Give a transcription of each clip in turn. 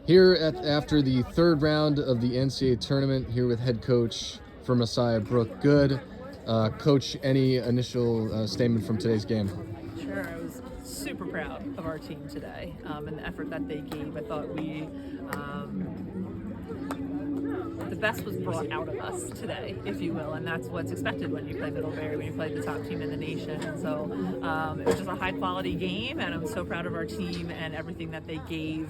Here after the third round of the NCAA tournament, here with head coach for Messiah, Brooke Good. Coach, any initial statement from today's game? Sure, I was super proud of our team today and the effort that they gave. I thought the best was brought out of us today, if you will, and that's what's expected when you play Middlebury, when you play the top team in the nation. And so it was just a high-quality game, and I'm so proud of our team and everything that they gave.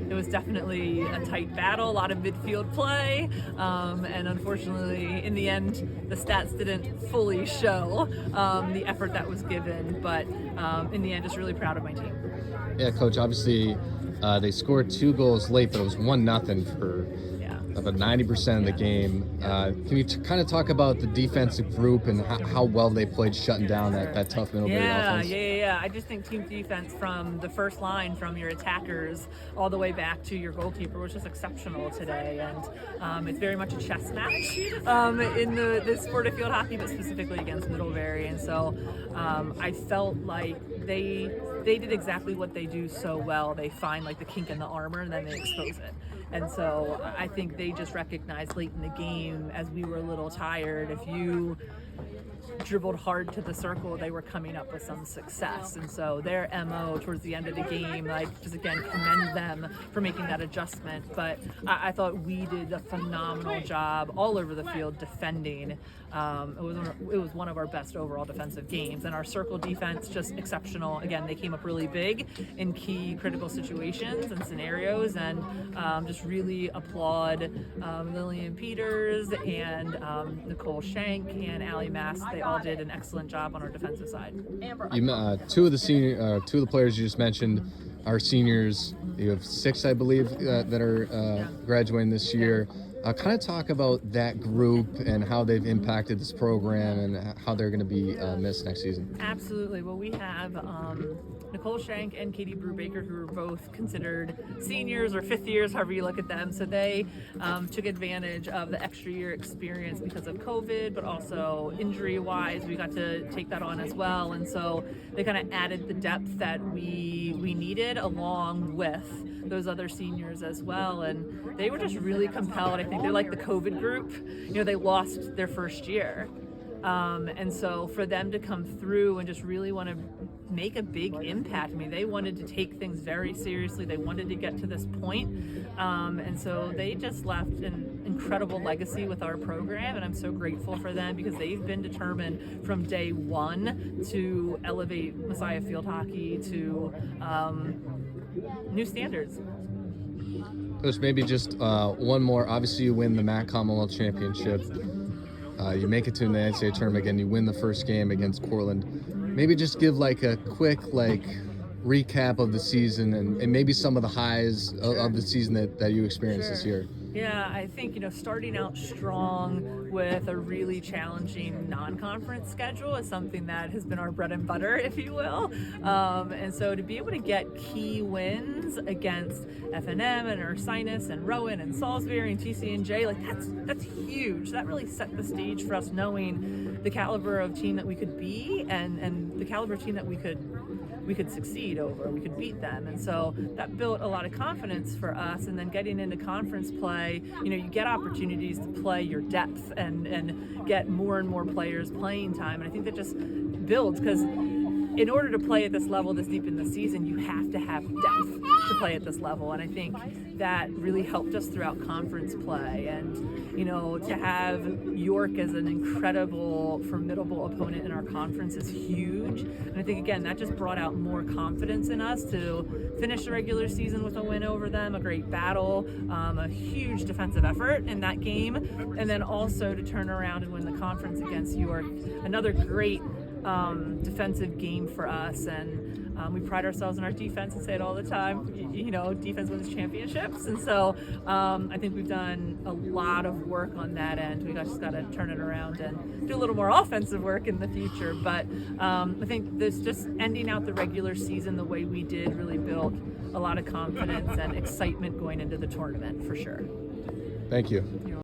It was definitely a tight battle, a lot of midfield play, and unfortunately, in the end, the stats didn't fully show the effort that was given, but in the end, just really proud of my team. Yeah, Coach, obviously they scored 2 goals late, but it was 1-0 for about 90% of the game. Can you kind of talk about the defensive group and how well they played shutting down that tough Middlebury offense? Yeah. I just think team defense from the first line, from your attackers all the way back to your goalkeeper, was just exceptional today. And it's very much a chess match in the sport of field hockey, but specifically against Middlebury. And so I felt like they did exactly what they do so well. They find like the kink in the armor and then they expose it. And so I think they just recognized late in the game, as we were a little tired, if you dribbled hard to the circle, they were coming up with some success. And so their MO towards the end of the game, just again, commend them for making that adjustment. But I thought we did a phenomenal job all over the field defending. It was one of our best overall defensive games, and our circle defense just exceptional. Again, they came up really big in key critical situations and scenarios, and just really applaud Lillian Peters and Nicole Shank and Allie Mass. They all did an excellent job on our defensive side. Two of the players you just mentioned are seniors. You have 6, I believe, that are graduating this year. Kind of talk about that group and how they've impacted this program and how they're going to be missed next season. Absolutely. Well, we have Nicole Shank and Katie Brubaker, who are both considered seniors or fifth years, however you look at them. So they took advantage of the extra year experience because of COVID, but also injury-wise, we got to take that on as well. And so they kind of added the depth that we needed along with those other seniors as well. And they were just really compelled. I think they're like the COVID group. You know, they lost their first year. And so for them to come through and just really want to make a big impact, I mean, they wanted to take things very seriously. They wanted to get to this point. And so they just left an incredible legacy with our program. And I'm so grateful for them because they've been determined from day one to elevate Messiah field hockey to new standards. Coach, maybe just one more. Obviously, you win the MAC Commonwealth Championship. You make it to the NCAA tournament again. You win the first game against Portland. Maybe just give like a quick recap of the season and maybe some of the highs of the season that you experienced this year. Yeah, I think, starting out strong with a really challenging non-conference schedule is something that has been our bread and butter, if you will. And so to be able to get key wins against FNM and Ursinus and Rowan and Salisbury and TCNJ, that's huge. That really set the stage for us knowing the caliber of team that we could be and the caliber of team that we could succeed over, we could beat them. And so that built a lot of confidence for us. And then getting into conference play, you get opportunities to play your depth and get more and more players playing time. And I think that just builds, because in order to play at this level this deep in the season, you have to have depth to play at this level. And I think that really helped us throughout conference play. And, to have York as an incredible, formidable opponent in our conference is huge. And I think, again, that just brought out more confidence in us to finish the regular season with a win over them, a great battle, a huge defensive effort in that game. And then also to turn around and win the conference against York, another great defensive game for us. And we pride ourselves in our defense and say it all the time. Defense wins championships. And so I think we've done a lot of work on that end. We just got to turn it around and do a little more offensive work in the future. But I think this just ending out the regular season the way we did really built a lot of confidence and excitement going into the tournament for sure. Thank you.